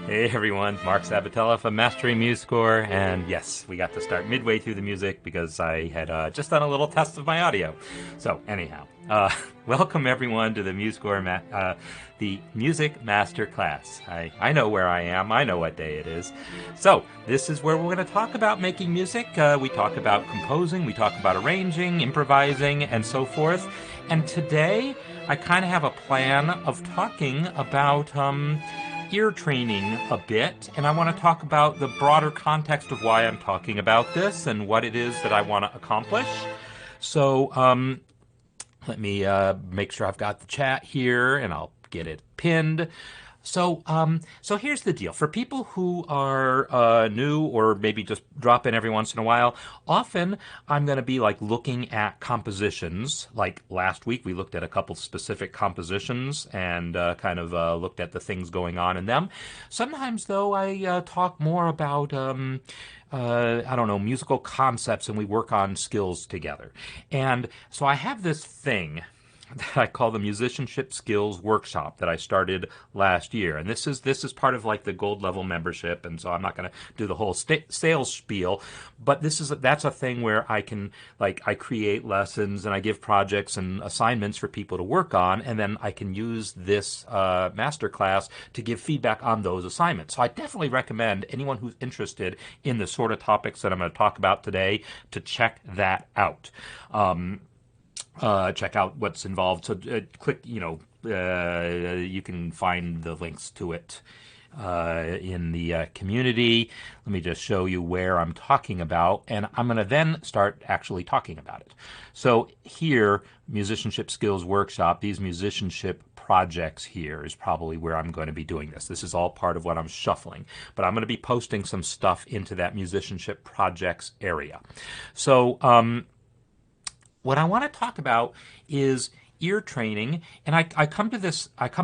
Hey everyone, Marc Sabatella from Mastering MuseScore, and yes, we got to start midway through the music because I had just done a little test of my audio. So anyhow, welcome everyone to the the Music Master Class. I know where I am, I know what day it is. So this is where we're going to talk about making music. We talk about composing, we talk about arranging, improvising, and so forth. And today, I kind of have a plan of talking about ear training a bit, and I want to talk about the broader context of why I'm talking about this and what it is that I want to accomplish. So let me make sure I've got the chat here, and I'll get it pinned. So here's the deal. For people who are new or maybe just drop in every once in a while, often I'm going to be like looking at compositions. Like last week, we looked at a couple specific compositions and kind of looked at the things going on in them. Sometimes, though, I talk more about I don't know, musical concepts, and we work on skills together. And so I have this thing that I call the Musicianship Skills Workshop that I started last year. And this is part of like the gold level membership, and so I'm not going to do the whole sales spiel, but that's a thing where I can, like, I create lessons and I give projects and assignments for people to work on, and then I can use this masterclass to give feedback on those assignments. So I definitely recommend anyone who's interested in the sort of topics that I'm going to talk about today to check that out. Check out what's involved. So click, you can find the links to it in the community. Let me just show you where I'm talking about, and I'm going to then start actually talking about it. So here, Musicianship Skills Workshop, these musicianship projects here is probably where I'm going to be doing this. This is all part of what I'm shuffling, but I'm going to be posting some stuff into that musicianship projects area. So, what I want to talk about is ear training, and I come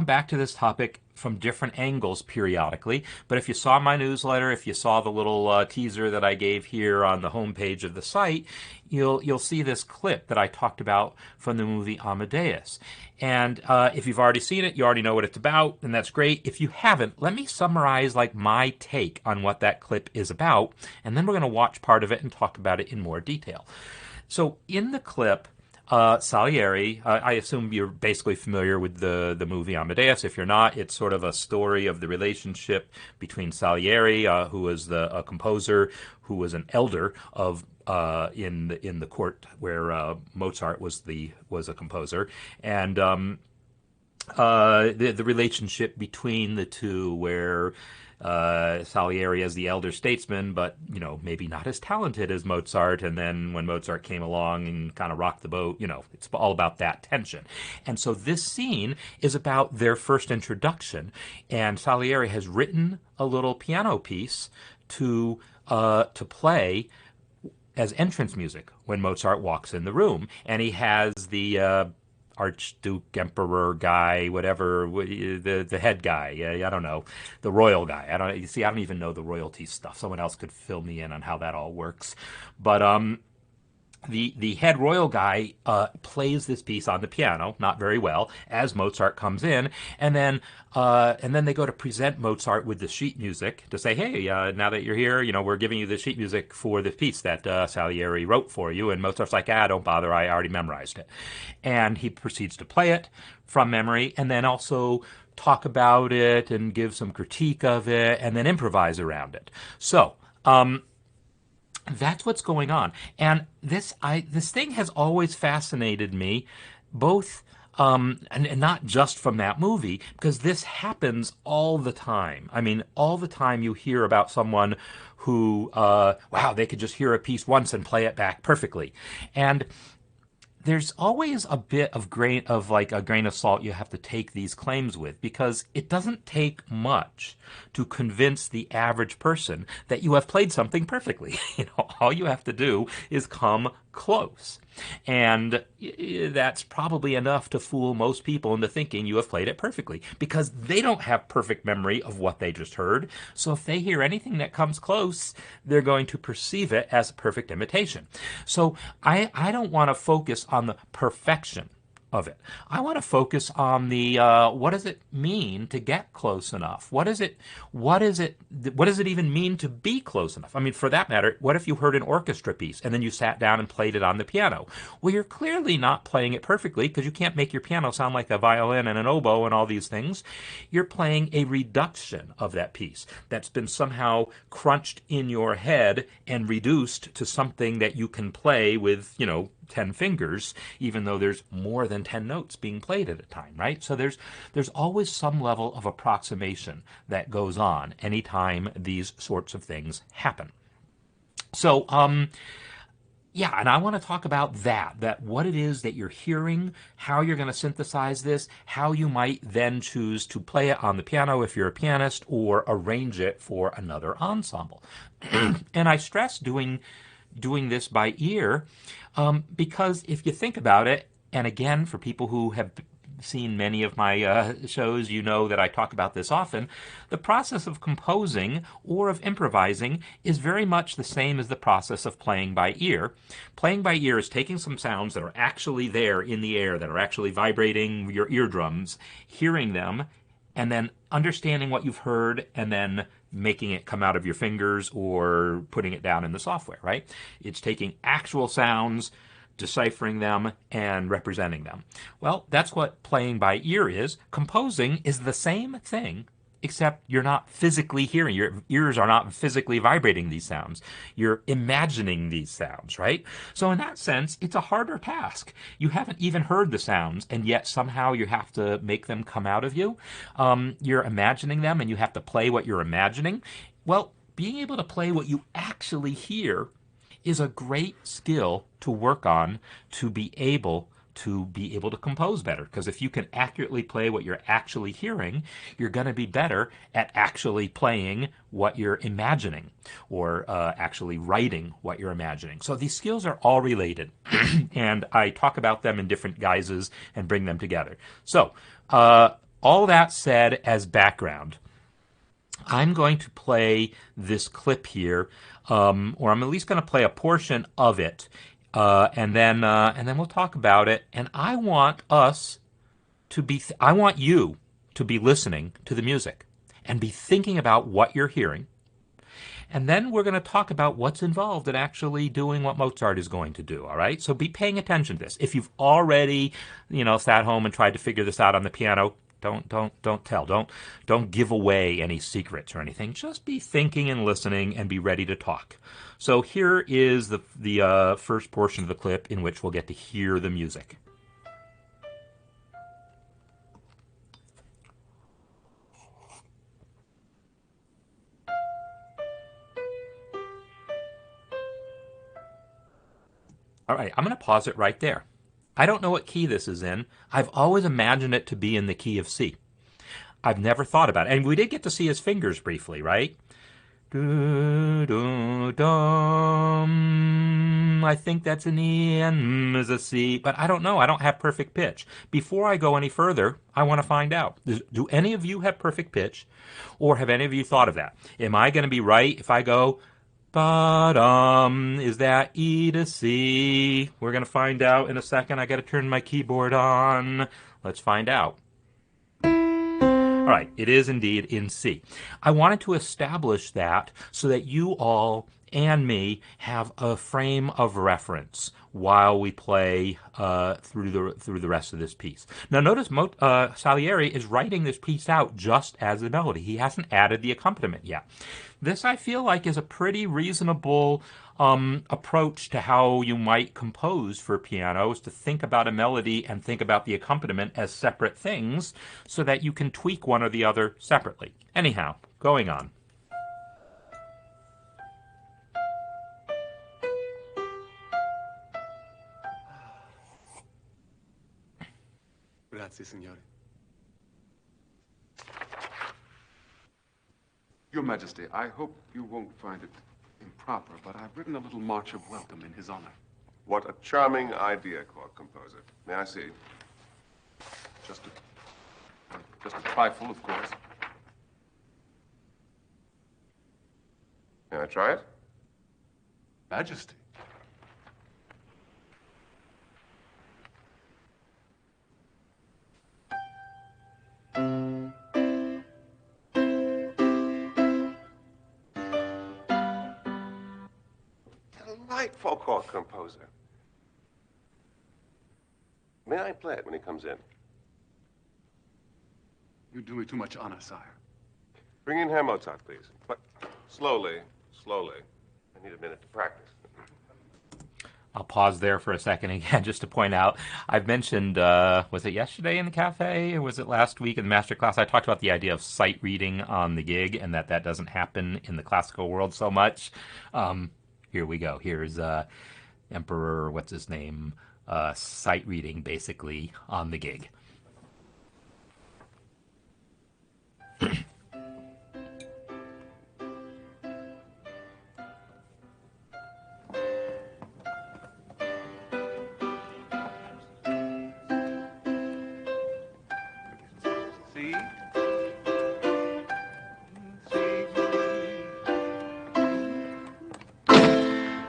back to this topic from different angles periodically. But if you saw my newsletter, if you saw the little teaser that I gave here on the homepage of the site, you'll see this clip that I talked about from the movie Amadeus. And if you've already seen it, you already know what it's about, and that's great. If you haven't, let me summarize like my take on what that clip is about, and then we're going to watch part of it and talk about it in more detail. So in the clip, Salieri, I assume you're basically familiar with the movie Amadeus. If you're not, it's sort of a story of the relationship between Salieri, who was a composer, who was an elder of in the court where Mozart was a composer, and the relationship between the two, where Salieri as the elder statesman, but maybe not as talented as Mozart. And then when Mozart came along and kind of rocked the boat, it's all about that tension. And so this scene is about their first introduction, and Salieri has written a little piano piece to play as entrance music when Mozart walks in the room, and he has the Archduke, Emperor guy, whatever, the head guy. I don't know, the royal guy. I don't even know the royalty stuff. Someone else could fill me in on how that all works. But the head royal guy plays this piece on the piano, not very well, as Mozart comes in, and then they go to present Mozart with the sheet music to say, hey, now that you're here, we're giving you the sheet music for the piece that Salieri wrote for you. And Mozart's like, don't bother, I already memorized it. And he proceeds to play it from memory, and then also talk about it and give some critique of it, and then improvise around it. So, that's what's going on. And this thing has always fascinated me, both and not just from that movie, because this happens all the time. I mean, all the time you hear about someone who, wow, they could just hear a piece once and play it back perfectly. And there's always a bit of grain of salt you have to take these claims with, because it doesn't take much to convince the average person that you have played something perfectly. All you have to do is come close. And that's probably enough to fool most people into thinking you have played it perfectly, because they don't have perfect memory of what they just heard. So if they hear anything that comes close, they're going to perceive it as a perfect imitation. So I don't want to focus on the perfection of it. I want to focus on the what does it mean to get close enough? What is it what does it even mean to be close enough? I mean, for that matter, what if you heard an orchestra piece and then you sat down and played it on the piano? Well, you're clearly not playing it perfectly because you can't make your piano sound like a violin and an oboe and all these things. You're playing a reduction of that piece that's been somehow crunched in your head and reduced to something that you can play with, 10 fingers, even though there's more than 10 notes being played at a time, right? So there's always some level of approximation that goes on anytime these sorts of things happen. So, yeah, and I want to talk about that what it is that you're hearing, how you're going to synthesize this, how you might then choose to play it on the piano if you're a pianist, or arrange it for another ensemble. And I stress doing this by ear because if you think about it, and again, for people who have seen many of my shows, you know that I talk about this often. The process of composing or of improvising is very much the same as the process of playing by ear. Playing by ear is taking some sounds that are actually there in the air, that are actually vibrating your eardrums, hearing them, and then understanding what you've heard, and then making it come out of your fingers or putting it down in the software, right? It's taking actual sounds, deciphering them, and representing them. Well, that's what playing by ear is. Composing is the same thing, except you're not physically hearing. Your ears are not physically vibrating these sounds. You're imagining these sounds, right? So in that sense, it's a harder task. You haven't even heard the sounds, and yet somehow you have to make them come out of you. You're imagining them, and you have to play what you're imagining. Well, being able to play what you actually hear is a great skill to work on to be able to compose better. Because if you can accurately play what you're actually hearing, you're going to be better at actually playing what you're imagining, or actually writing what you're imagining. So these skills are all related, and I talk about them in different guises and bring them together. So all that said as background, I'm going to play this clip here, or I'm at least going to play a portion of it, and then we'll talk about it. And I want I want you to be listening to the music and be thinking about what you're hearing. And then we're going to talk about what's involved in actually doing what Mozart is going to do, all right? So be paying attention to this. If you've already, sat home and tried to figure this out on the piano, don't give away any secrets or anything. Just be thinking and listening and be ready to talk. So here is the first portion of the clip in which we'll get to hear the music. All right, I'm going to pause it right there. I don't know what key this is in. I've always imagined it to be in the key of C. I've never thought about it. And we did get to see his fingers briefly, right? Do, do, dum. I think that's an E, and is a C, but I don't know. I don't have perfect pitch. Before I go any further, I want to find out. Do any of you have perfect pitch, or have any of you thought of that? Am I going to be right if I go ba-dum? Is that E to C? We're going to find out in a second. I got to turn my keyboard on. Let's find out. All right, it is indeed in C. I wanted to establish that so that you all and me have a frame of reference while we play through the rest of this piece. Now, notice Salieri is writing this piece out just as the melody. He hasn't added the accompaniment yet. This, I feel like, is a pretty reasonable approach to how you might compose for piano, is to think about a melody and think about the accompaniment as separate things so that you can tweak one or the other separately. Anyhow, going on. Grazie, signore. Your Majesty, I hope you won't find it improper, but I've written a little march of welcome in his honor. What a charming idea, court composer. May I see? Just a trifle, of course. May I try it? Majesty. delightful chord composer. May I play it when he comes in? You do me too much honor, sire. Bring in Herr Mozart, please. But slowly, slowly. I need a minute to practice. I'll pause there for a second again just to point out, I've mentioned, was it yesterday in the cafe or was it last week in the master class? I talked about the idea of sight reading on the gig and that doesn't happen in the classical world so much. Here we go. Here's Emperor, what's his name, sight reading basically on the gig.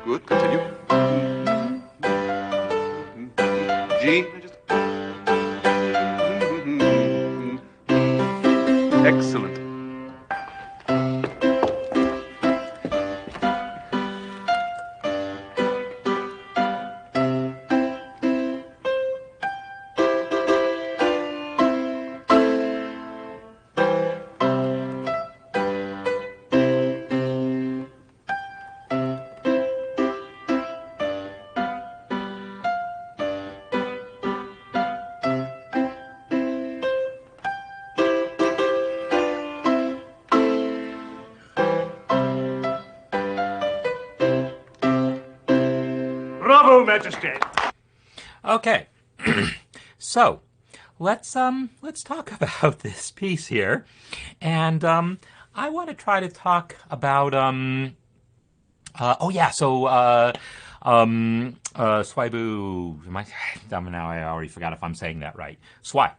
Good, continue. G. Excellent. Bravo, Majesty. Okay, so let's talk about this piece here, and I want to try to talk about Swaibu. Now I already forgot if I'm saying that right. Swai.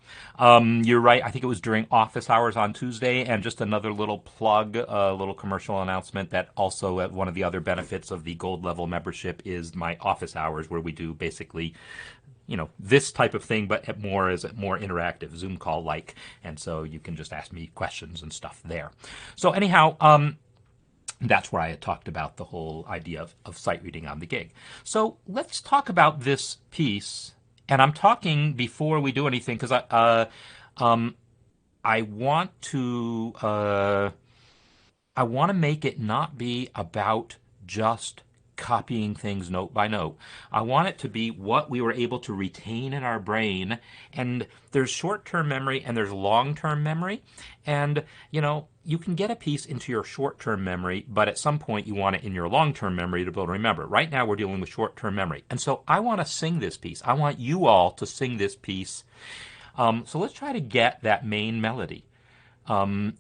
You're right. I think it was during office hours on Tuesday, and just another little plug, a little commercial announcement that also one of the other benefits of the gold level membership is my office hours, where we do basically, this type of thing, but more interactive, Zoom call like, and so you can just ask me questions and stuff there. So anyhow, that's where I had talked about the whole idea of sight reading on the gig. So let's talk about this piece. And I'm talking before we do anything because I want to make it not be about just copying things note by note. I want it to be what we were able to retain in our brain. And there's short-term memory and there's long-term memory. And, you can get a piece into your short-term memory, but at some point you want it in your long-term memory to be able to remember. Right now we're dealing with short-term memory. And so I want to sing this piece. I want you all to sing this piece. So let's try to get that main melody. Now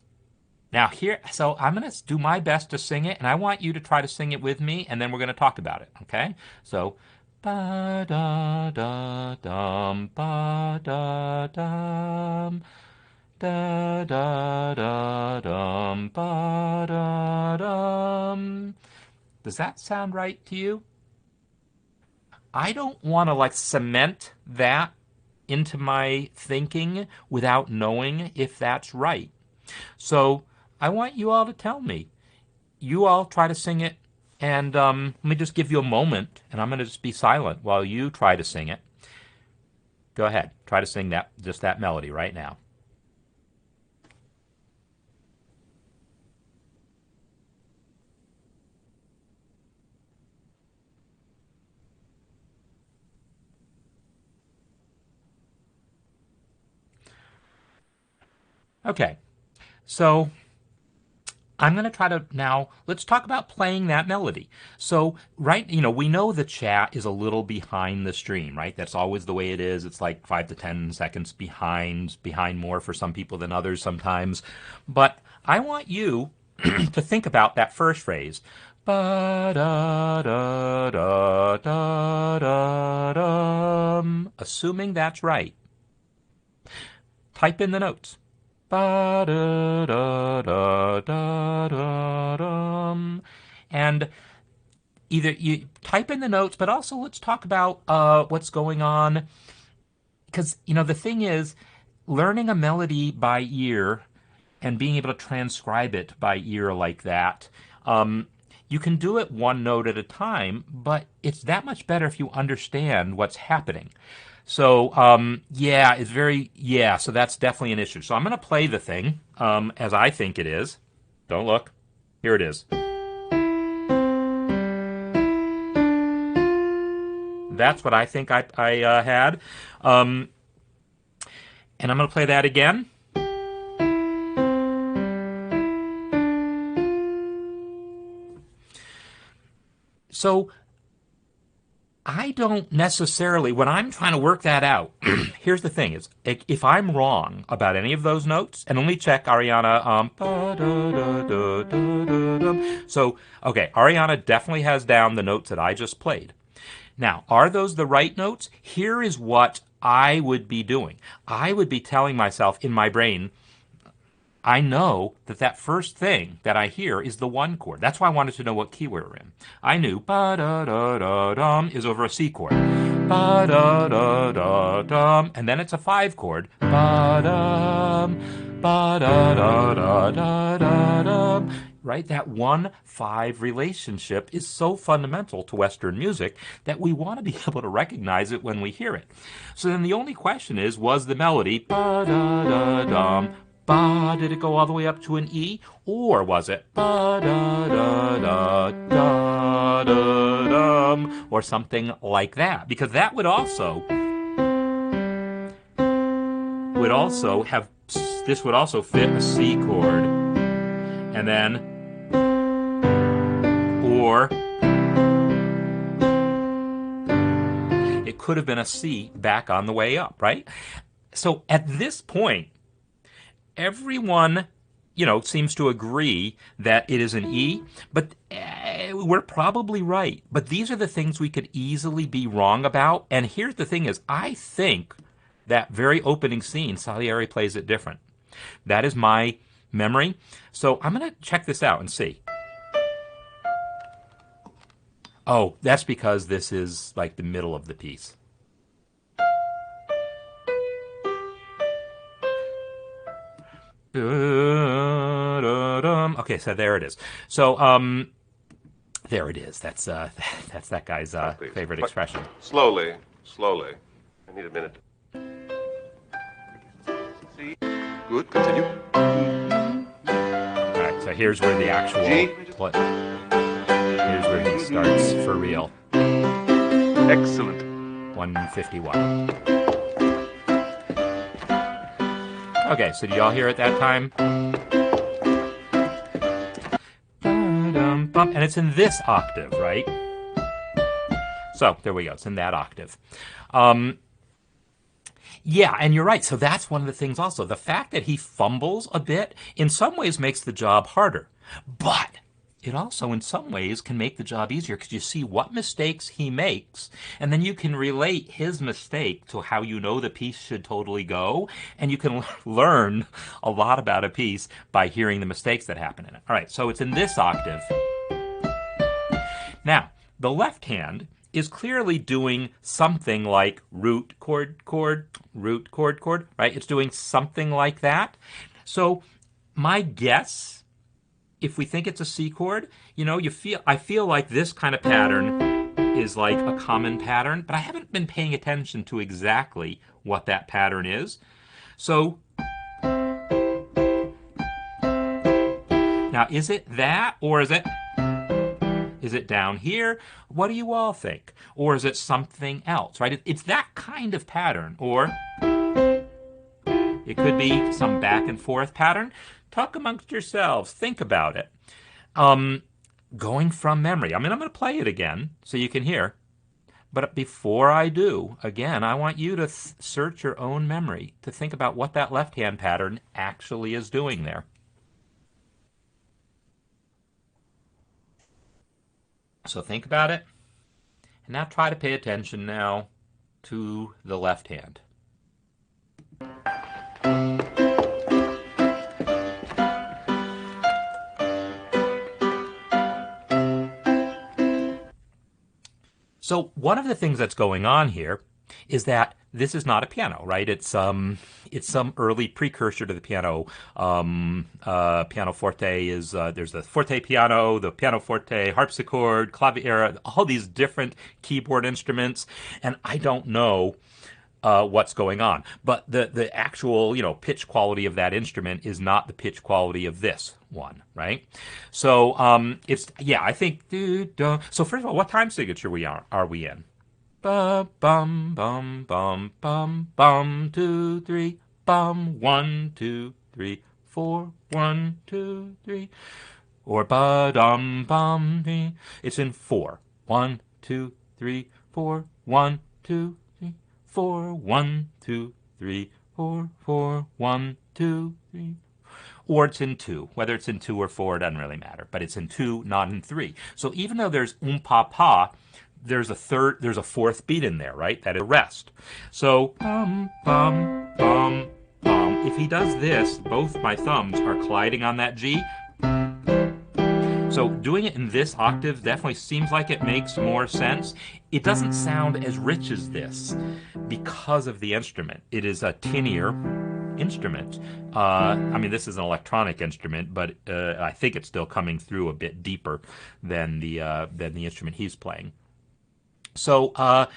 so I'm going to do my best to sing it, and I want you to try to sing it with me, and then we're going to talk about it, okay? So, ba-da-da-dum, ba-da-dum, da-da-da-dum, ba-da-dum. Does that sound right to you? I don't want to cement that into my thinking without knowing if that's right. So I want you all to tell me. You all try to sing it, and let me just give you a moment, and I'm going to just be silent while you try to sing it. Go ahead. Try to sing that melody right now. Okay. So I'm going to try to now, let's talk about playing that melody. So, we know the chat is a little behind the stream, right? That's always the way it is. It's like 5 to 10 seconds behind more for some people than others sometimes. But I want you to think about that first phrase. Ba-da-da-da-da-da-dum. Assuming that's right. Type in the notes. Ba-da-da-da-da-dum. And either you type in the notes, but also let's talk about what's going on. Because, the thing is, learning a melody by ear and being able to transcribe it by ear like that You can do it one note at a time, but it's that much better if you understand what's happening. So, yeah, it's very, yeah, so that's definitely an issue. So I'm going to play the thing as I think it is. Don't look. Here it is. That's what I think I had. And I'm going to play that again. So I don't necessarily, when I'm trying to work that out, here's the thing, is if I'm wrong about any of those notes, and let me check Ariana, so, okay, Ariana definitely has down the notes that I just played. Now, are those the right notes? Here is what I would be doing. I would be telling myself in my brain, I know that that first thing that I hear is the one chord. That's why I wanted to know what key we were in. I knew ba-da-da-da-dum is over a C chord. Ba-da-da-da-dum. And then it's a 5 chord. Ba-dum, ba-da-da-da-da-da-dum. Right? That 1-5 relationship is so fundamental to Western music that we want to be able to recognize it when we hear it. So then the only question is, was the melody ba-da-da-dum, ba, did it go all the way up to an E? Or was it ba da da da da da dum, or something like that? Because that would also have, this would also fit a C chord, and then, or it could have been a C back on the way up, right? So at this point, everyone, seems to agree that it is an E, but we're probably right. But these are the things we could easily be wrong about. And here's the thing is, I think that very opening scene, Salieri plays it different. That is my memory. So I'm going to check this out and see. Oh, that's because this is like the middle of the piece. Okay, so there it is. So, there it is. That's that guy's favorite expression. Slowly, slowly. I need a minute. Good, continue. All right, so here's where the actual play. Here's where he starts for real. Excellent. 151. Okay, so do y'all hear it that time? And it's in this octave, right? So there we go. It's in that octave. Yeah, and you're right. So that's one of the things also. The fact that he fumbles a bit in some ways makes the job harder. But it also in some ways can make the job easier because you see what mistakes he makes, and then you can relate his mistake to how you know the piece should totally go, and you can learn a lot about a piece by hearing the mistakes that happen in it. All right, so it's in this octave. Now, the left hand is clearly doing something like root, chord, root, chord, right? It's doing something like that. So my guess, if we think it's a C chord, I feel like this kind of pattern is like a common pattern, but I haven't been paying attention to exactly what that pattern is. So now, is it that, or is it down here? What do you all think? Or is it something else, right? It's that kind of pattern, or it could be some back and forth pattern. Talk amongst yourselves. Think about it. Going from memory. I'm going to play it again so you can hear. But before I do, again, I want you to search your own memory to think about what that left-hand pattern actually is doing there. So think about it. And now try to pay attention now to the left hand. So one of the things that's going on here is that this is not a piano, right? It's some early precursor to the piano. Pianoforte is there's the forte piano, the pianoforte, harpsichord, clavier, all these different keyboard instruments, and I don't know what's going on. But the actual, pitch quality of that instrument is not the pitch quality of this one, right? So I think. So first of all, what time signature are we in? Bum bum bum bum bum bum 2 3 bum 1 2 3 4 1 2 3 or ba dum bum. It's in 4 1 2 3 4 1 2 3 4 1 2 3 4 4 1 2 3. Or it's in 2. Whether it's in 2 or 4, it doesn't really matter. But it's in 2, not in 3. So even though there's pa pa, there's a fourth beat in there, right? That is a rest. So bum bum bum bum. If he does this, both my thumbs are colliding on that G. So doing it in this octave definitely seems like it makes more sense. It doesn't sound as rich as this because of the instrument. It is a tinier instrument. This is an electronic instrument, but I think it's still coming through a bit deeper than the instrument he's playing. So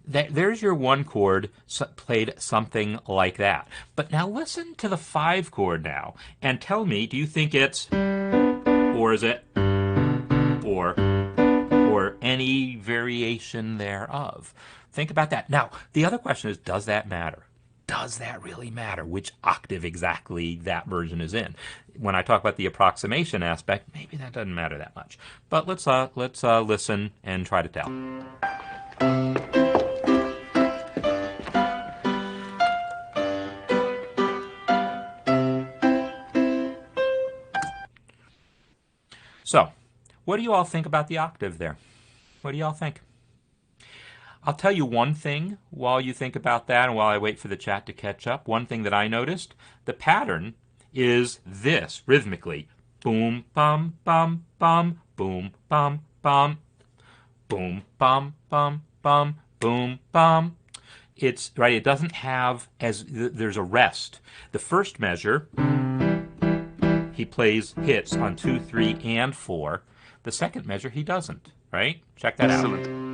there's your 1 chord played something like that. But now listen to the 5 chord now and tell me, do you think it's, or is it, or any variation thereof? Think about that. Now, the other question is, does that matter? Does that really matter which octave exactly that version is in? When I talk about the approximation aspect, maybe that doesn't matter that much. But let's listen and try to tell. So, what do you all think about the octave there? What do you all think? I'll tell you one thing while you think about that and while I wait for the chat to catch up. One thing that I noticed, the pattern is this, rhythmically. Boom, bum, bum, bum, boom, bum, bum, boom, bum, bum, bum, boom, bum. It's, right, it doesn't have, there's a rest. The first measure, he plays hits on 2, 3, and 4. The second measure, he doesn't, right? Check that out.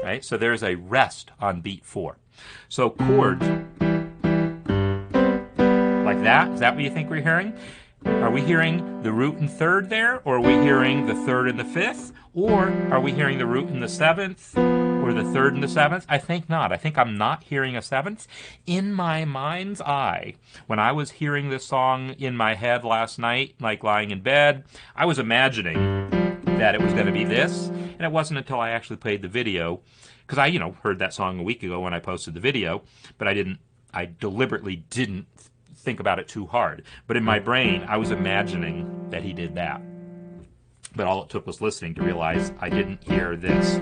Right? So there's a rest on beat 4. So chords like that, is that what you think we're hearing? Are we hearing the root and third there? Or are we hearing the third and the fifth? Or are we hearing the root and the seventh? Or the third and the seventh? I think not. I think I'm not hearing a seventh. In my mind's eye, when I was hearing this song in my head last night, like lying in bed, I was imagining that it was going to be this. And it wasn't until I actually played the video, because I, heard that song a week ago when I posted the video, but I deliberately didn't think about it too hard. But in my brain, I was imagining that he did that. But all it took was listening to realize I didn't hear this.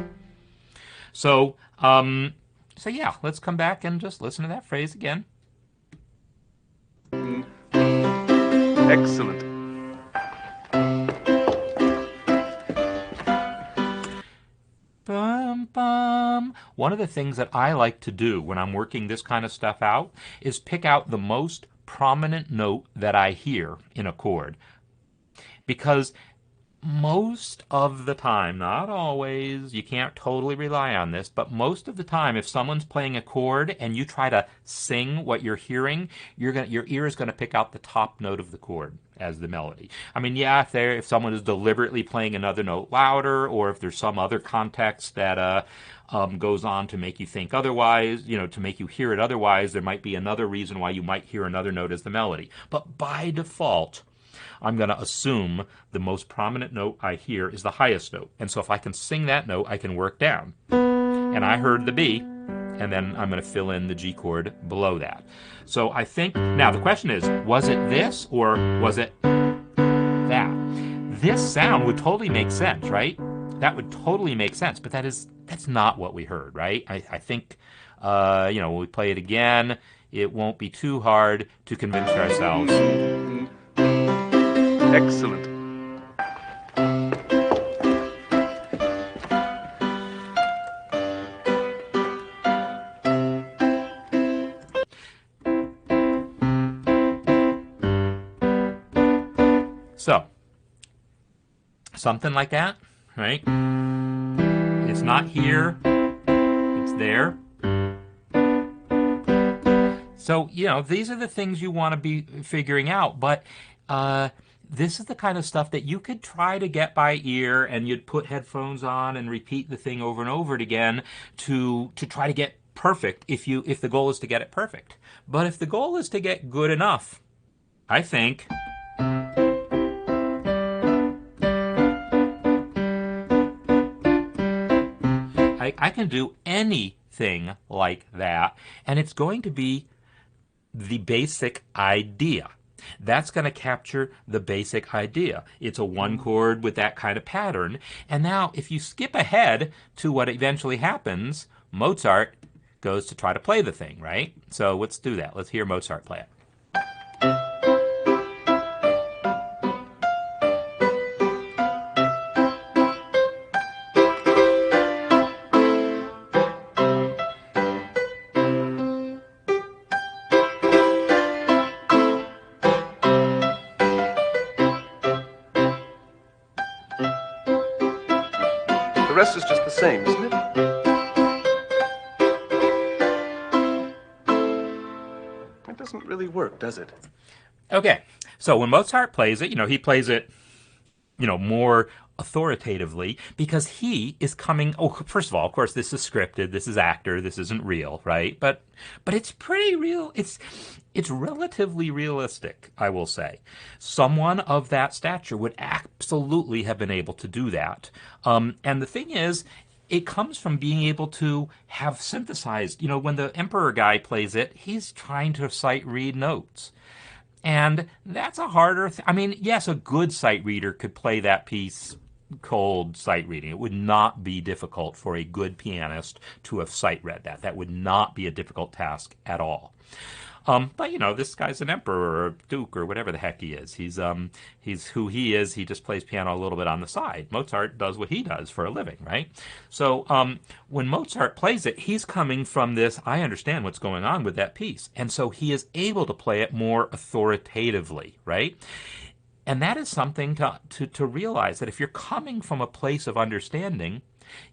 So yeah, let's come back and just listen to that phrase again. Excellent. Bum, bum. One of the things that I like to do when I'm working this kind of stuff out is pick out the most prominent note that I hear in a chord. Because most of the time, not always, you can't totally rely on this, but most of the time, if someone's playing a chord and you try to sing what you're hearing, your ear is going to pick out the top note of the chord as the melody. I mean, yeah, if someone is deliberately playing another note louder, or if there's some other context that goes on to make you think otherwise, to make you hear it otherwise, there might be another reason why you might hear another note as the melody. But by default, I'm going to assume the most prominent note I hear is the highest note. And so if I can sing that note, I can work down. And I heard the B, and then I'm going to fill in the G chord below that. So I think, now the question is, was it this or was it that? This sound would totally make sense, right? That would totally make sense, but that's not what we heard, right? I think, when we play it again, it won't be too hard to convince ourselves. Excellent. So, something like that, right? It's not here, it's there. So, these are the things you want to be figuring out, but this is the kind of stuff that you could try to get by ear, and you'd put headphones on and repeat the thing over and over again to try to get perfect if the goal is to get it perfect. But if the goal is to get good enough, I think I can do anything like that, and it's going to be the basic idea. That's going to capture the basic idea. It's a one chord with that kind of pattern. And now, if you skip ahead to what eventually happens, Mozart goes to try to play the thing, right? So let's do that. Let's hear Mozart play it. The rest is just the same, isn't it? It doesn't really work, does it? Okay, so when Mozart plays it, he plays it, more authoritatively because he is coming. Oh, first of all, of course, this is scripted. This is actor. This isn't real, right? But it's pretty real. It's relatively realistic, I will say. Someone of that stature would absolutely have been able to do that. And the thing is, it comes from being able to have synthesized. When the Emperor guy plays it, he's trying to sight read notes. And that's a harder I mean, yes, a good sight reader could play that piece cold sight reading. It would not be difficult for a good pianist to have sight read that. That would not be a difficult task at all. But this guy's an emperor or a duke or whatever the heck he is. He's who he is. He just plays piano a little bit on the side. Mozart does what he does for a living, right? So when Mozart plays it, he's coming from this, I understand what's going on with that piece. And so he is able to play it more authoritatively, right? And that is something to realize, that if you're coming from a place of understanding,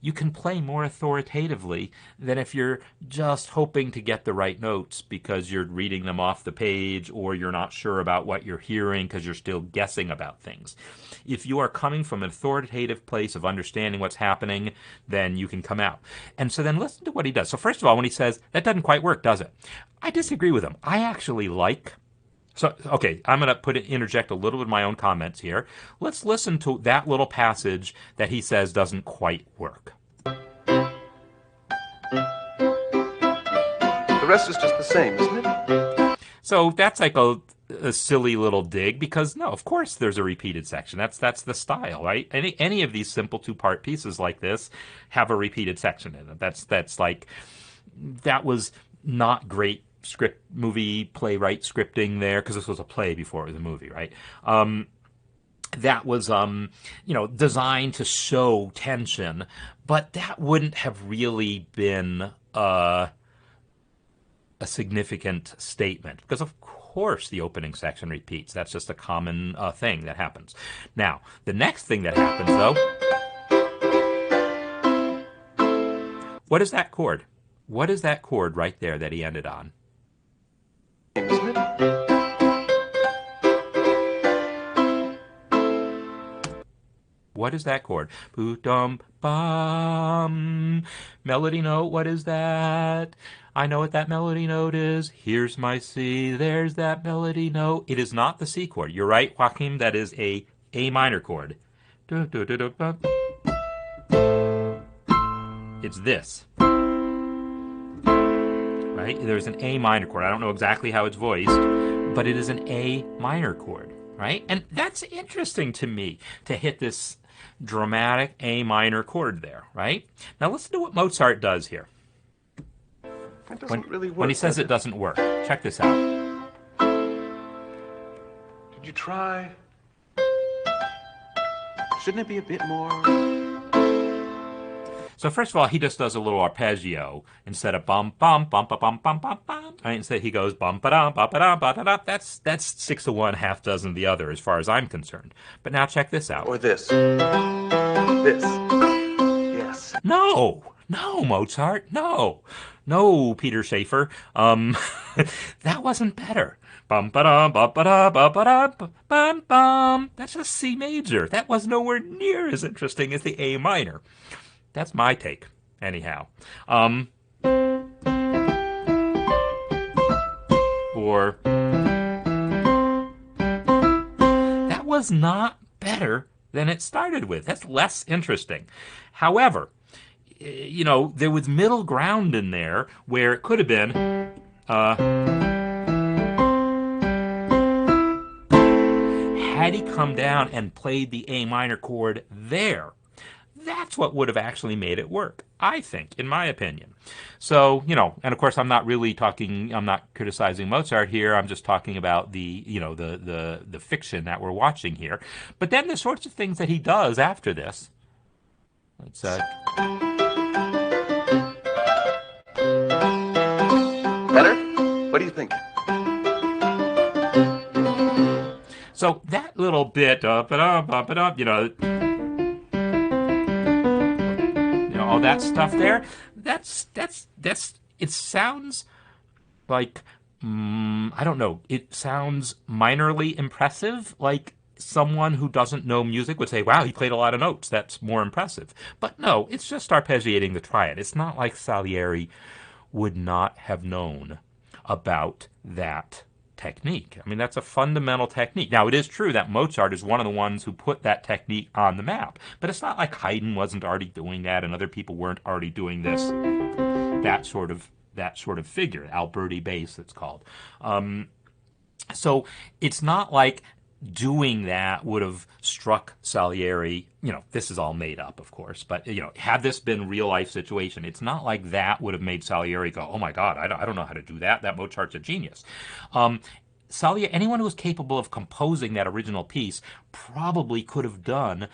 you can play more authoritatively than if you're just hoping to get the right notes because you're reading them off the page, or you're not sure about what you're hearing because you're still guessing about things. If you are coming from an authoritative place of understanding what's happening, then you can come out. And so then listen to what he does. So first of all, when he says, that doesn't quite work, does it? I disagree with him. I actually like... So, okay, I'm going to interject a little bit of my own comments here. Let's listen to that little passage that he says doesn't quite work. The rest is just the same, isn't it? So that's like a silly little dig, because no, of course there's a repeated section. That's the style, right? Any of these simple two-part pieces like this have a repeated section in it. That's like, that was not great movie playwright scripting there, because this was a play before it was a movie, right? That was designed to show tension, but that wouldn't have really been a significant statement, because of course the opening section repeats. That's just a common thing that happens. Now, the next thing that happens, though, what is that chord? What is that chord right there that he ended on? Isn't it? What is that chord? Boo-dum-bum. Melody note, what is that? I know what that melody note is. Here's my C. There's that melody note. It is not the C chord. You're right, Joachim. That is a minor chord. It's this. Right? There's an A minor chord. I don't know exactly how it's voiced, but it is an A minor chord, right? And that's interesting to me, to hit this dramatic A minor chord there, right? Now listen to what Mozart does here. It doesn't really work. When he says it doesn't work. Check this out. Did you try? Shouldn't it be a bit more? So first of all, he just does a little arpeggio instead of bum bum bum bum bum bum bum bum. Instead he goes bum ba dum ba da ba da da. That's 6 to 1, half dozen the other, as far as I'm concerned. But now check this out. Or this. This. Yes. No, no, Mozart, no, no, Peter Schaefer. That wasn't better. Bum ba da ba ba da ba ba da bum bum. That's a C major. That was nowhere near as interesting as the A minor. That's my take, anyhow. Or that was not better than it started with. That's less interesting. However, there was middle ground in there where it could have been had he come down and played the A minor chord there. That's what would have actually made it work, I think, in my opinion. So, and of course I'm not criticizing Mozart here. I'm just talking about the fiction that we're watching here. But then the sorts of things that he does after this. Let's Better? What do you think? So that little bit, all that stuff there, it sounds like, I don't know, it sounds minorly impressive, like someone who doesn't know music would say, wow, he played a lot of notes, that's more impressive. But no, it's just arpeggiating the triad. It's not like Salieri would not have known about that technique. I mean, that's a fundamental technique. Now, it is true that Mozart is one of the ones who put that technique on the map, but it's not like Haydn wasn't already doing that and other people weren't already doing this, that sort of figure, Alberti bass, it's called. So it's not like doing that would have struck Salieri. This is all made up, of course, but had this been real life situation, it's not like that would have made Salieri go, oh my God, I don't know how to do that. That Mozart's a genius. Salieri, anyone who was capable of composing that original piece probably could have done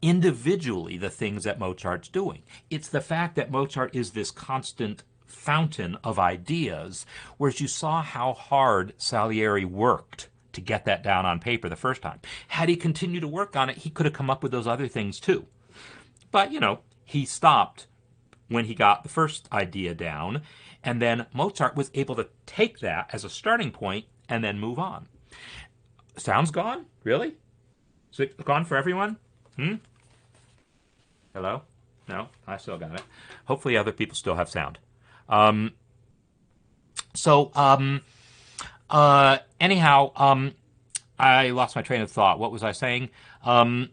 individually the things that Mozart's doing. It's the fact that Mozart is this constant fountain of ideas, whereas you saw how hard Salieri worked to get that down on paper the first time. Had he continued to work on it, he could have come up with those other things too. But, he stopped when he got the first idea down, and then Mozart was able to take that as a starting point and then move on. Sound's gone? Really? Is it gone for everyone? Hello? No? I still got it. Hopefully other people still have sound. Anyhow, I lost my train of thought. What was I saying? So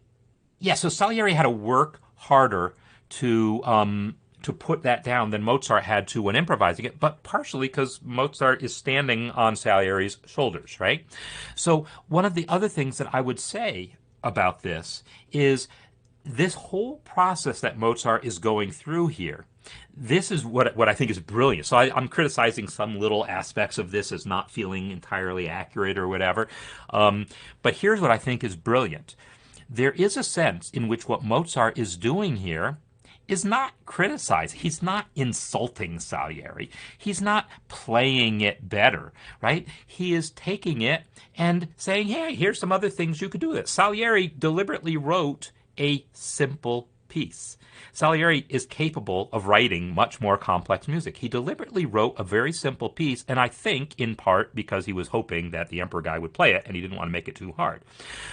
Salieri had to work harder to put that down than Mozart had to when improvising it, but partially because Mozart is standing on Salieri's shoulders, right? So one of the other things that I would say about this is this whole process that Mozart is going through here. This is what I think is brilliant. So I'm criticizing some little aspects of this as not feeling entirely accurate or whatever. But here's what I think is brilliant. There is a sense in which what Mozart is doing here is not criticizing. He's not insulting Salieri. He's not playing it better, right? He is taking it and saying, hey, here's some other things you could do with it. Salieri deliberately wrote a simple piece. Salieri is capable of writing much more complex music. He deliberately wrote a very simple piece, and I think in part because he was hoping that the Emperor guy would play it and he didn't want to make it too hard.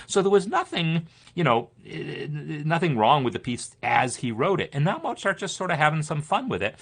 So there was nothing wrong with the piece as he wrote it. And now Mozart just sort of having some fun with it.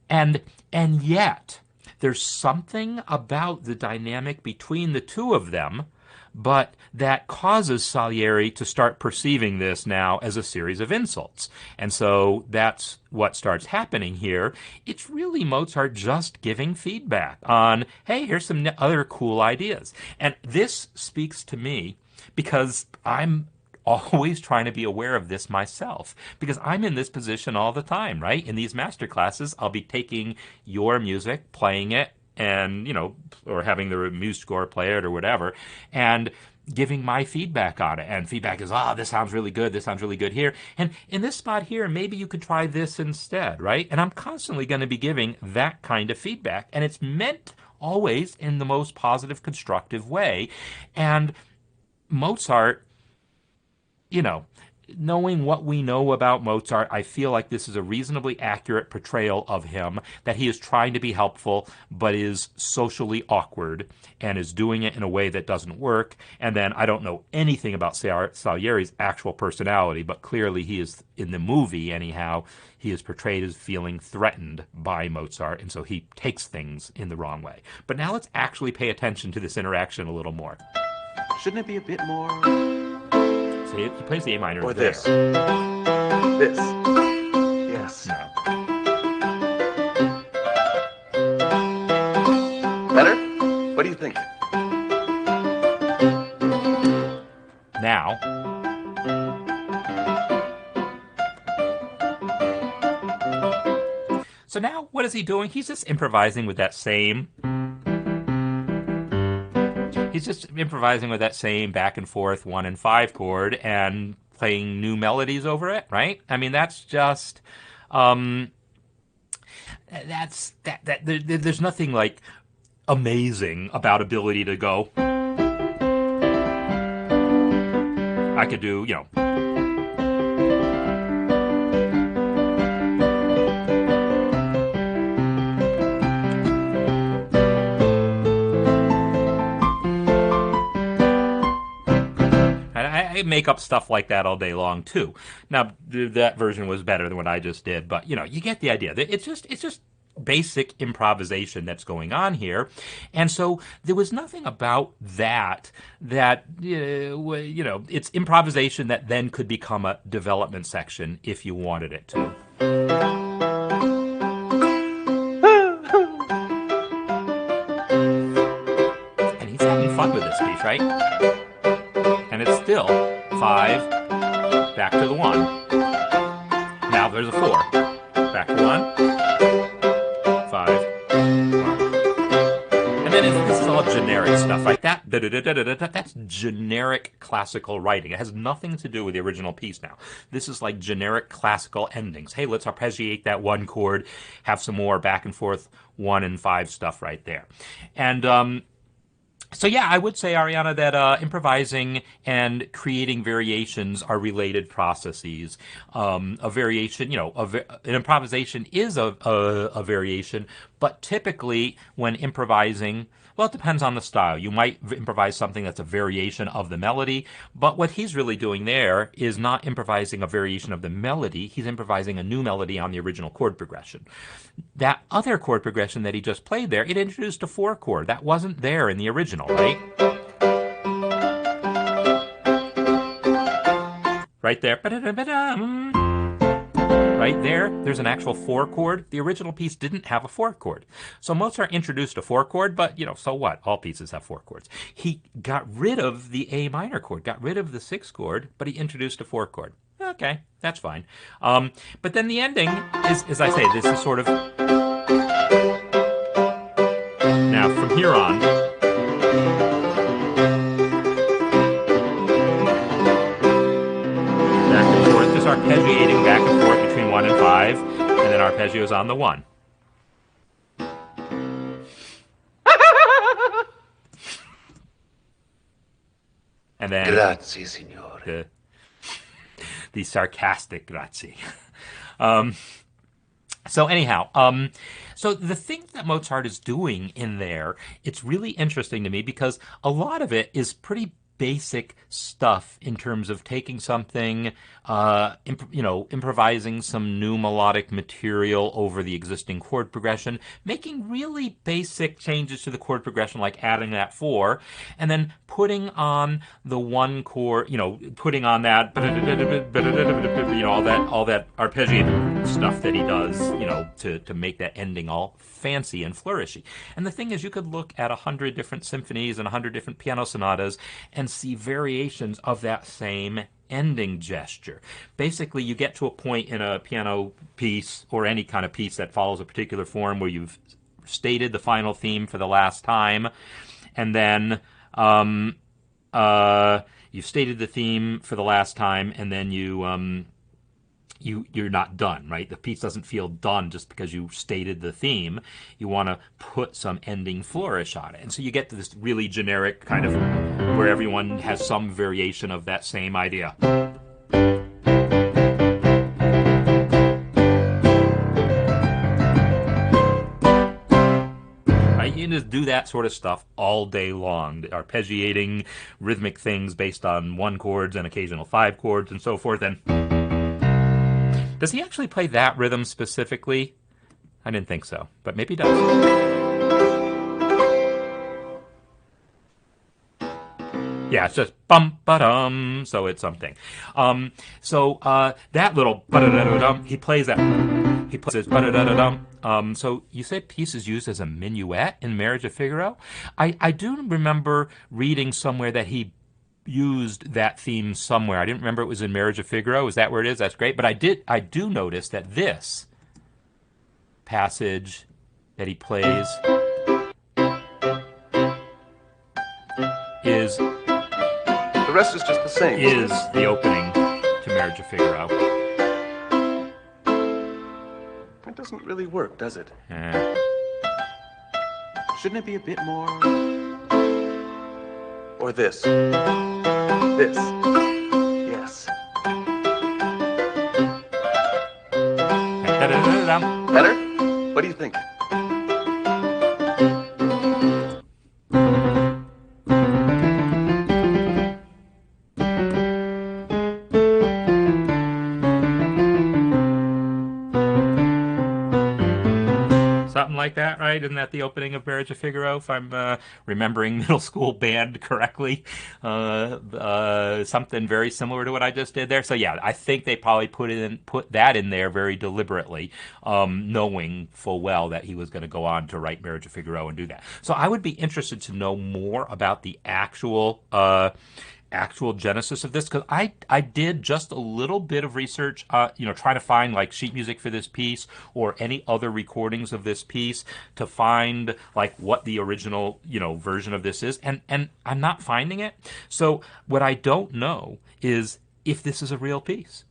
And yet there's something about the dynamic between the two of them, but that causes Salieri to start perceiving this now as a series of insults. And so that's what starts happening here. It's really Mozart just giving feedback on, hey, here's some other cool ideas. And this speaks to me because I'm always trying to be aware of this myself, because I'm in this position all the time, right? In these master classes, I'll be taking your music, playing it, and, or having the MuseScore play it or whatever. And, giving my feedback on it. And feedback is, this sounds really good. This sounds really good here. And in this spot here, maybe you could try this instead, right? And I'm constantly going to be giving that kind of feedback. And it's meant always in the most positive, constructive way. And Mozart, knowing what we know about Mozart, I feel like this is a reasonably accurate portrayal of him, that he is trying to be helpful, but is socially awkward and is doing it in a way that doesn't work. And then I don't know anything about Salieri's actual personality, but clearly he is, in the movie anyhow, he is portrayed as feeling threatened by Mozart, and so he takes things in the wrong way. But now let's actually pay attention to this interaction a little more. Shouldn't it be a bit more? So he plays the A minor Or there. this. This. Yes. No. Better? What do you think? Now, so now what is he doing? He's just improvising with that same back and forth 1 and 5 chord and playing new melodies over it, right? I mean, that's just there's nothing like amazing about ability to go. I could do, I make up stuff like that all day long too. Now that version was better than what I just did, but you get the idea. It's just basic improvisation that's going on here. And so there was nothing about that it's improvisation that then could become a development section if you wanted it to. And he's having fun with this piece, right? And it's still 5, back to the 1. Now there's a 4, back to 1, 5, 1. And then this is all generic stuff like that. That's generic classical writing. It has nothing to do with the original piece now. This is like generic classical endings. Hey, let's arpeggiate that 1 chord, have some more back and forth 1 and 5 stuff right there. And so yeah, I would say, Ariana, that improvising and creating variations are related processes. A variation, an improvisation is a variation, but typically when improvising, well, it depends on the style. You might improvise something that's a variation of the melody, but what he's really doing there is not improvising a variation of the melody. He's improvising a new melody on the original chord progression. That other chord progression that he just played there, it introduced a 4 chord. That wasn't there in the original, right? Right there. Right there, there's an actual 4 chord. The original piece didn't have a 4 chord. So Mozart introduced a 4 chord, but, so what? All pieces have 4 chords. He got rid of the A minor chord, got rid of the 6 chord, but he introduced a 4 chord. Okay, that's fine. But then the ending is, as I say, this is sort of... Now, from here on... back and forth, just arpeggiating back and forth between 1 and 5, and then arpeggios on the 1. And then... Grazie, signore. The sarcastic grazie. So anyhow, so the thing that Mozart is doing in there, it's really interesting to me because a lot of it is pretty basic stuff in terms of taking something, improvising some new melodic material over the existing chord progression, making really basic changes to the chord progression, like adding that 4, and then putting on the 1 chord, putting on that, all that arpeggiated stuff that he does, to make that ending all fancy and flourishy. And the thing is, you could look at 100 different symphonies and 100 different piano sonatas and see variations of that same ending gesture. Basically, you get to a point in a piano piece or any kind of piece that follows a particular form where you've stated the final theme for the last time, and then you've stated the theme for the last time, and then you're not done, right? The piece doesn't feel done just because you stated the theme. You want to put some ending flourish on it. And so you get to this really generic kind of where everyone has some variation of that same idea. Right? You can just do that sort of stuff all day long. Arpeggiating rhythmic things based on 1 chords and occasional 5 chords and so forth. And does he actually play that rhythm specifically? I didn't think so, but maybe he does. Yeah, it's just bum ba dum, so it's something. That little ba da da dum, he plays that. He plays this ba da da dum. So you said piece is used as a minuet in Marriage of Figaro. I do remember reading somewhere that he used that theme somewhere. I didn't remember it was in Marriage of Figaro. Is that where it is? That's great. But I do notice that this passage that he plays is The rest is just the same. Is the opening to Marriage of Figaro. It doesn't really work, does it? Eh. Shouldn't it be a bit more? Or this? This. Yes. Better? What do you think? Something like that, right? Isn't that the opening of Marriage of Figaro, if I'm remembering middle school band correctly? Something very similar to what I just did there. So yeah, I think they probably put that in there very deliberately, knowing full well that he was going to go on to write Marriage of Figaro and do that. So I would be interested to know more about the actual genesis of this, because I did just a little bit of research, trying to find like sheet music for this piece or any other recordings of this piece to find like what the original version of this is, and I'm not finding it. So what I don't know is if this is a real piece.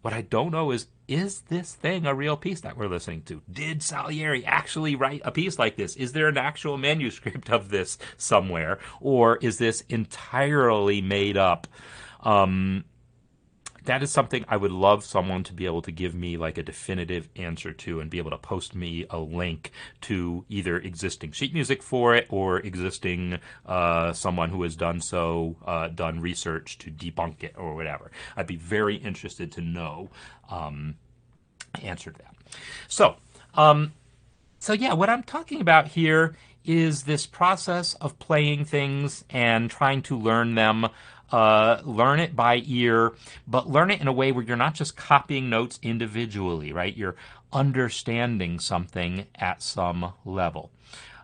What I don't know is this thing a real piece that we're listening to? Did Salieri actually write a piece like this? Is there an actual manuscript of this somewhere? Or is this entirely made up? That is something I would love someone to be able to give me like a definitive answer to, and be able to post me a link to either existing sheet music for it or existing someone who has done research to debunk it or whatever. I'd be very interested to know answer to that. So yeah, what I'm talking about here is this process of playing things and trying to learn them. Learn it by ear, but learn it in a way where you're not just copying notes individually, right? You're understanding something at some level.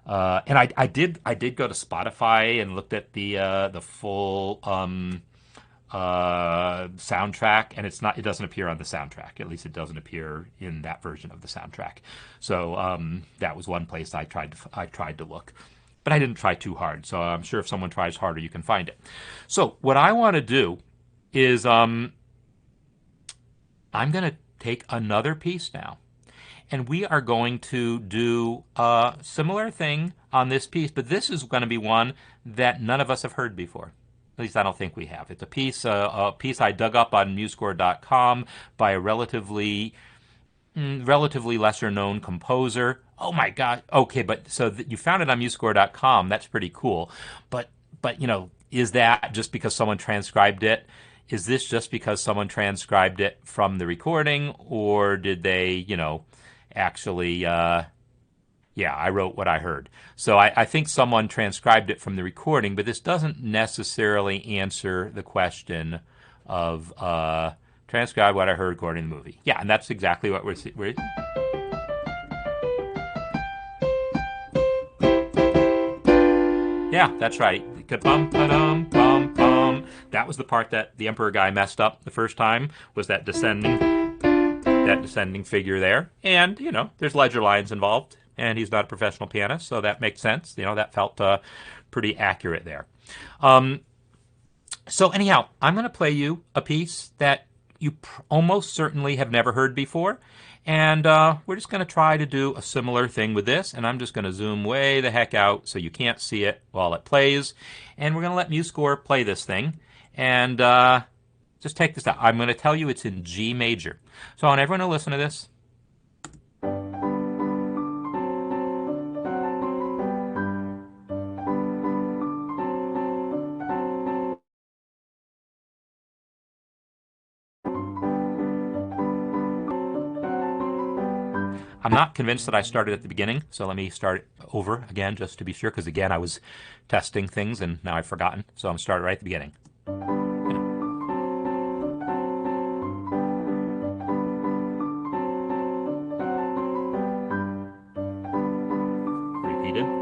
And I did go to Spotify and looked at the full soundtrack, and it doesn't appear on the soundtrack. At least it doesn't appear in that version of the soundtrack. So that was one place I tried to look. But I didn't try too hard, so I'm sure if someone tries harder, you can find it. So what I want to do is I'm going to take another piece now, and we are going to do a similar thing on this piece, but this is going to be one that none of us have heard before. At least I don't think we have. It's a piece I dug up on MuseScore.com by a relatively lesser known composer. Oh my God. Okay, but so you found it on MuseScore.com. That's pretty cool. But is that just because someone transcribed it? Is this just because someone transcribed it from the recording, or did they, actually? I wrote what I heard. So I think someone transcribed it from the recording, but this doesn't necessarily answer the question of transcribe what I heard according to the movie. Yeah, and that's exactly what we're Yeah, that's right. That was the part that the Emperor guy messed up the first time, was that descending figure there. And, there's ledger lines involved, and he's not a professional pianist, so that makes sense. That felt pretty accurate there. So anyhow, I'm going to play you a piece that you almost certainly have never heard before. And we're just going to try to do a similar thing with this. And I'm just going to zoom way the heck out so you can't see it while it plays. And we're going to let MuseScore play this thing. And just take this out. I'm going to tell you it's in G major. So I want everyone to listen to this. I'm not convinced that I started at the beginning, so let me start over again just to be sure, because again I was testing things and now I've forgotten. So I'm starting right at the beginning. Repeated.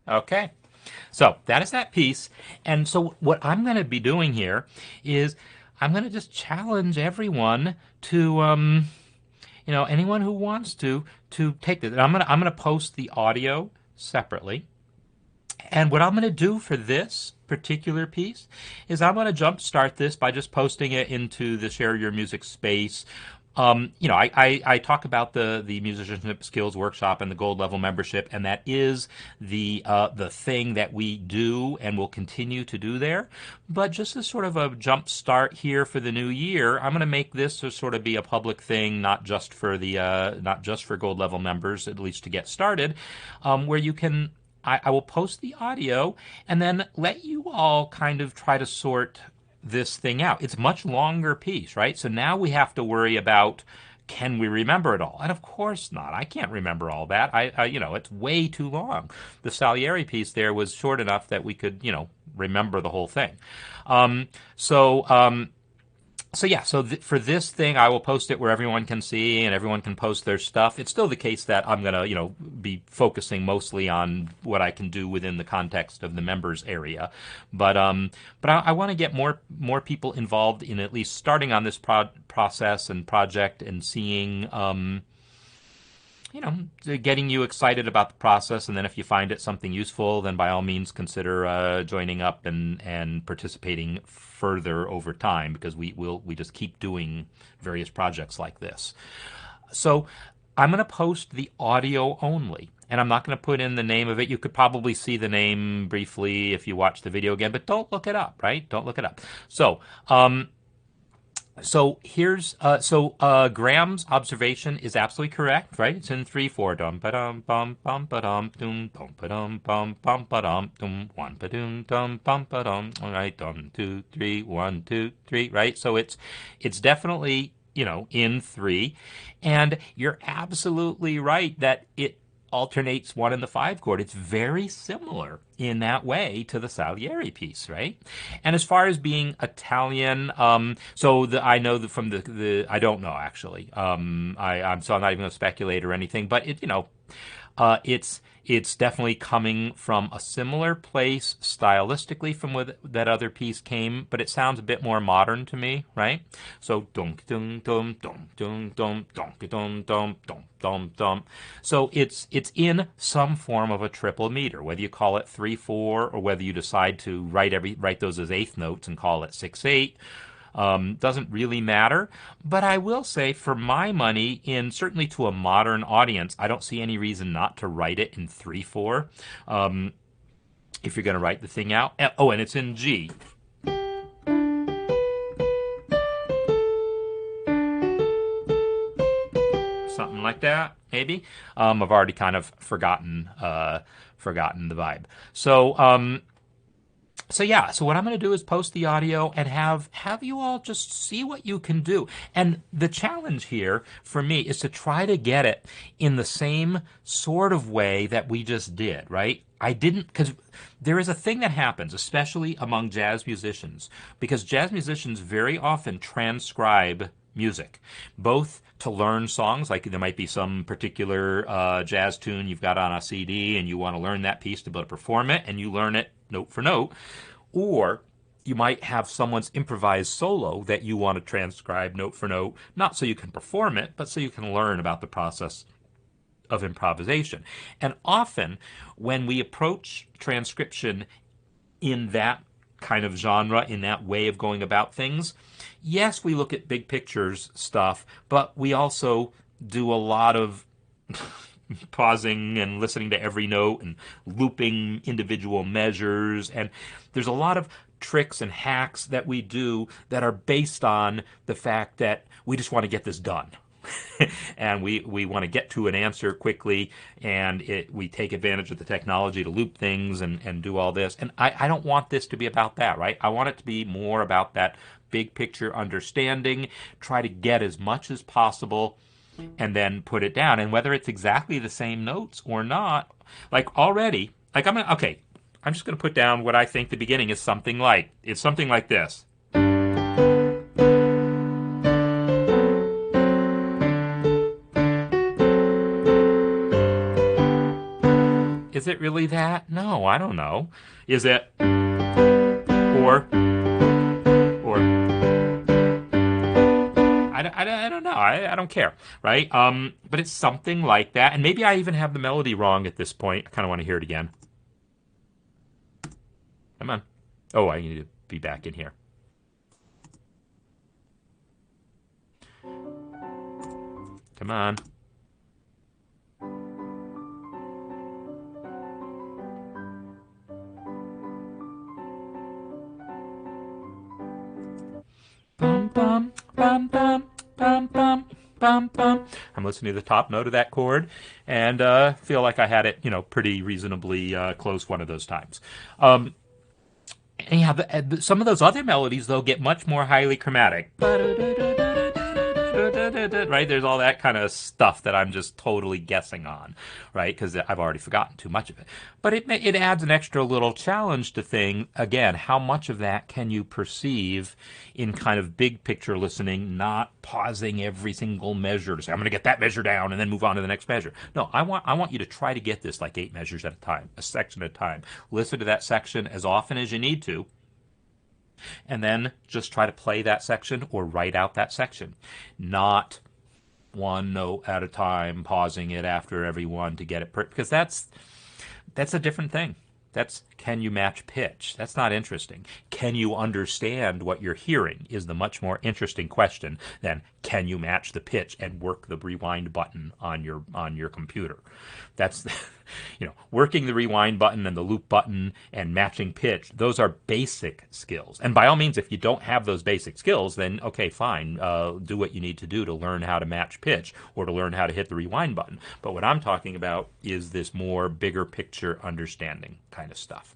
Okay. So that is that piece. And so what I'm going to be doing here is I'm going to just challenge everyone to, anyone who wants to take this. And I'm going to post the audio separately. And what I'm going to do for this particular piece is I'm going to jumpstart this by just posting it into the Share Your Music space. I talk about the musicianship skills workshop and the gold level membership, and that is the thing that we do and will continue to do there. But just as sort of a jump start here for the new year, I'm going to make this to sort of be a public thing, not just for gold level members, at least to get started, where you can. I will post the audio and then let you all kind of try to sort this thing out. It's a much longer piece, right? So now we have to worry about, can we remember it all? And of course not. I can't remember all that. It's way too long. The Salieri piece there was short enough that we could, remember the whole thing. For this thing, I will post it where everyone can see and everyone can post their stuff. It's still the case that I'm going to, be focusing mostly on what I can do within the context of the members area. But I want to get more people involved in at least starting on this process and project and seeing, getting you excited about the process. And then if you find it something useful, then by all means consider joining up and participating further over time, because we just keep doing various projects like this. So I'm going to post the audio only. and I'm not going to put in the name of it. You could probably see the name briefly if you watch the video again, but don't look it up, right? Don't look it up. So here's Graham's observation is absolutely correct, right? It's in 3/4. Dum ba dum bum bum ba dum dum ba dum bum bum ba dum dum 1 ba dum dum bum ba dum. All right, 2 3 1 2 3. Right. So it's definitely in 3, and you're absolutely right that it alternates 1 and the 5 chord. It's very similar in that way to the Salieri piece, right? And as far as being Italian, I know that from the I don't know actually. I'm not even going to speculate or anything, but it's definitely coming from a similar place stylistically from where that other piece came, but it sounds a bit more modern to me, right? So dum dum dum dum dum dum dum dum dum dum dum dum. So it's in some form of a triple meter, whether you call it 3/4 or whether you decide to write those as eighth notes and call it 6/8. Doesn't really matter, but I will say, for my money, certainly to a modern audience, I don't see any reason not to write it in 3/4. If you're going to write the thing out. Oh, and it's in G. Something like that, maybe. I've already kind of forgotten the vibe. So what I'm going to do is post the audio and have you all just see what you can do. And the challenge here for me is to try to get it in the same sort of way that we just did, right? Because there is a thing that happens, especially among jazz musicians, because jazz musicians very often transcribe music, both to learn songs, like there might be some particular jazz tune you've got on a CD and you want to learn that piece to be able to perform it, and you learn it note for note, or you might have someone's improvised solo that you want to transcribe note for note, not so you can perform it, but so you can learn about the process of improvisation. And often when we approach transcription in that kind of genre, in that way of going about things, yes, we look at big pictures stuff, but we also do a lot of pausing and listening to every note and looping individual measures. And there's a lot of tricks and hacks that we do that are based on the fact that we just want to get this done. And we want to get to an answer quickly, and we take advantage of the technology to loop things and do all this. And I don't want this to be about that, right? I want it to be more about that big picture understanding, try to get as much as possible, and then put it down. And whether it's exactly the same notes or not, I'm just going to put down what I think the beginning is something like. It's something like this. Is it really that? No, I don't know. Is it? Or I don't know. I don't care, right? But it's something like that. And maybe I even have the melody wrong at this point. I kind of want to hear it again. Come on. Oh, I need to be back in here. Come on. Bum, bum, bum, bum, bum, bum, bum, bum. I'm listening to the top note of that chord and feel like I had it, pretty reasonably close one of those times. Anyhow, some of those other melodies, though, get much more highly chromatic. Right? There's all that kind of stuff that I'm just totally guessing on, right? Because I've already forgotten too much of it. But it adds an extra little challenge to thing. Again, how much of that can you perceive in kind of big picture listening, not pausing every single measure to say, I'm going to get that measure down and then move on to the next measure. No, I want you to try to get this like 8 measures at a time, a section at a time. Listen to that section as often as you need to, and then just try to play that section or write out that section. Not one note at a time, pausing it after every one to get it because that's a different thing. That's, can you match pitch? That's not interesting. Can you understand what you're hearing is the much more interesting question than can you match the pitch and work the rewind button on your computer? That's working the rewind button and the loop button and matching pitch. Those are basic skills. And by all means, if you don't have those basic skills, then okay, fine, do what you need to do to learn how to match pitch or to learn how to hit the rewind button. But what I'm talking about is this more bigger picture understanding kind of stuff.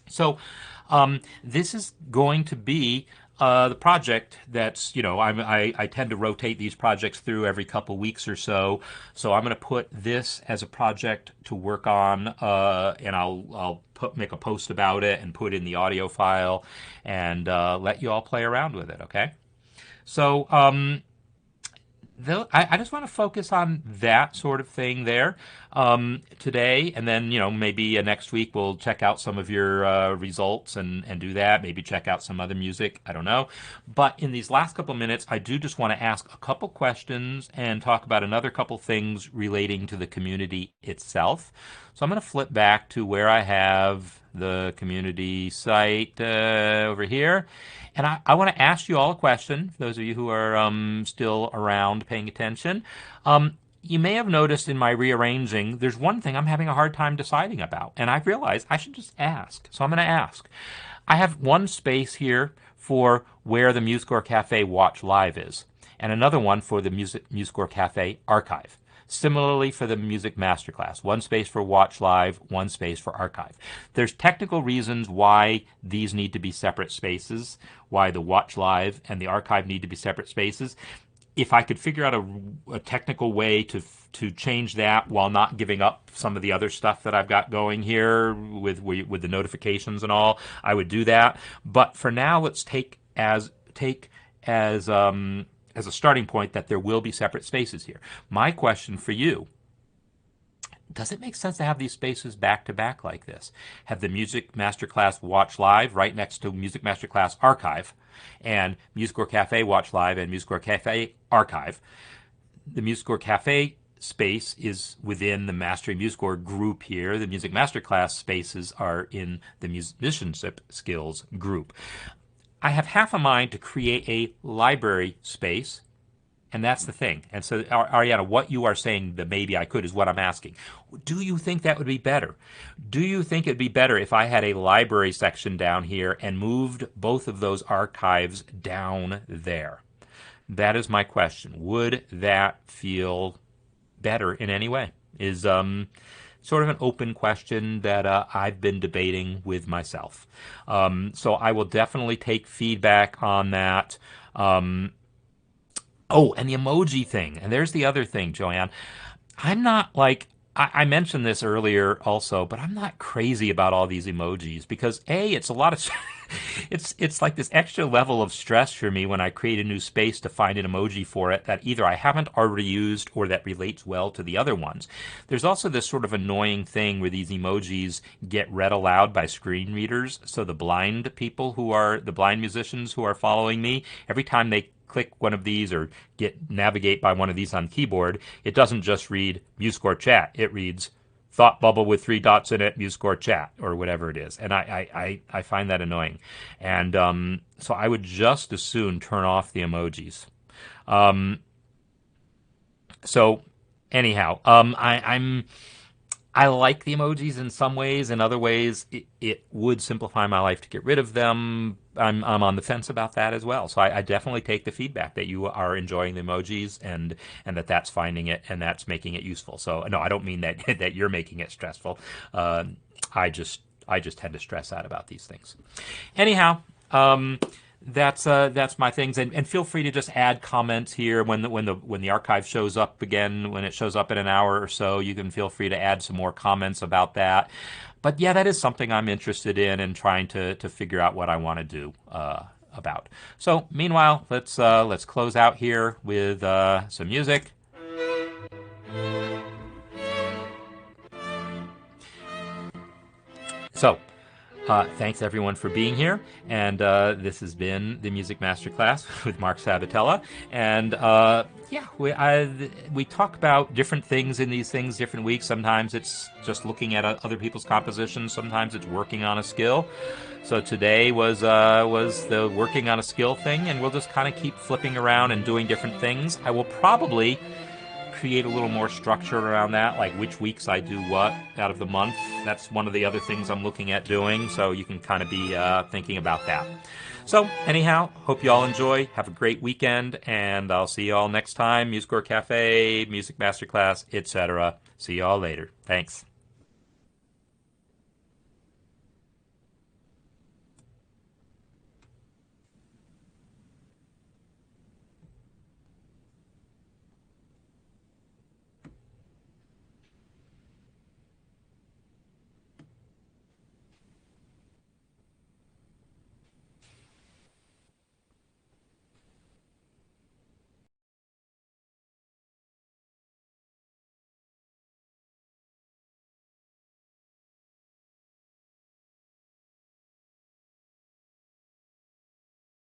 So this is going to be the project that's, I tend to rotate these projects through every couple weeks or so. So I'm going to put this as a project to work on, and I'll make a post about it and put in the audio file and let you all play around with it, okay? So I just want to focus on that sort of thing there today, and then maybe next week we'll check out some of your results and do that. Maybe check out some other music. I don't know. But in these last couple minutes, I do just want to ask a couple questions and talk about another couple things relating to the community itself. So I'm going to flip back to where I have the community site over here. And I want to ask you all a question, for those of you who are still around paying attention. You may have noticed in my rearranging, there's one thing I'm having a hard time deciding about. And I realized I should just ask. So I'm going to ask. I have one space here for where the MuseScore Cafe Watch Live is, and another one for the MuseScore Cafe Archive. Similarly for the Music Masterclass, one space for Watch Live, one space for Archive. There's technical reasons why these need to be separate spaces, why the Watch Live and the Archive need to be separate spaces. If I could figure out a technical way to change that while not giving up some of the other stuff that I've got going here with the notifications and all, I would do that. But for now, let's take as a starting point that there will be separate spaces here. My question for you, does it make sense to have these spaces back to back like this? Have the Music Masterclass Watch Live right next to Music Masterclass Archive, and MuseScore Cafe Watch Live and MuseScore Cafe Archive. The MuseScore Cafe space is within the Mastering MuseScore group here. The Music Masterclass spaces are in the Musicianship Skills group. I have half a mind to create a library space, and that's the thing. And so, Ariana, what you are saying that maybe I could is what I'm asking. Do you think that would be better? Do you think it'd be better if I had a library section down here and moved both of those archives down there? That is my question. Would that feel better in any way? Is sort of an open question that I've been debating with myself. So I will definitely take feedback on that. And the emoji thing. And there's the other thing, Joanne. I'm not like, I mentioned this earlier also, but I'm not crazy about all these emojis because it's a lot of, it's like this extra level of stress for me when I create a new space to find an emoji for it that either I haven't already used or that relates well to the other ones. There's also this sort of annoying thing where these emojis get read aloud by screen readers. So the blind people the blind musicians who are following me, every time they click one of these or navigate by one of these on keyboard, it doesn't just read MuseScore Chat. It reads thought bubble with 3 dots in it, MuseScore Chat, or whatever it is. And I find that annoying. And so I would just as soon turn off the emojis. So anyhow, I like the emojis in some ways. In other ways, it would simplify my life to get rid of them. I'm on the fence about that as well. So I definitely take the feedback that you are enjoying the emojis and that's finding it and that's making it useful. So no, I don't mean that that you're making it stressful. I just tend to stress out about these things. Anyhow. That's my things, and feel free to just add comments here when the archive shows up again. When it shows up in an hour or so, you can feel free to add some more comments about that. But yeah, that is something I'm interested in and trying to figure out what I want to do about. So meanwhile, let's close out here with some music. So Thanks everyone for being here, and this has been the Music Masterclass with Marc Sabatella, and we talk about different things in these things different weeks. Sometimes it's just looking at other people's compositions, sometimes it's working on a skill. So today was the working on a skill thing, and we'll just kind of keep flipping around and doing different things. I will probably create a little more structure around that, like which weeks I do what out of the month. That's one of the other things I'm looking at doing, so you can kind of be thinking about that. So anyhow, hope you all enjoy. Have a great weekend, and I'll see you all next time. MuseScore Cafe, Music Masterclass, etc. See you all later. Thanks.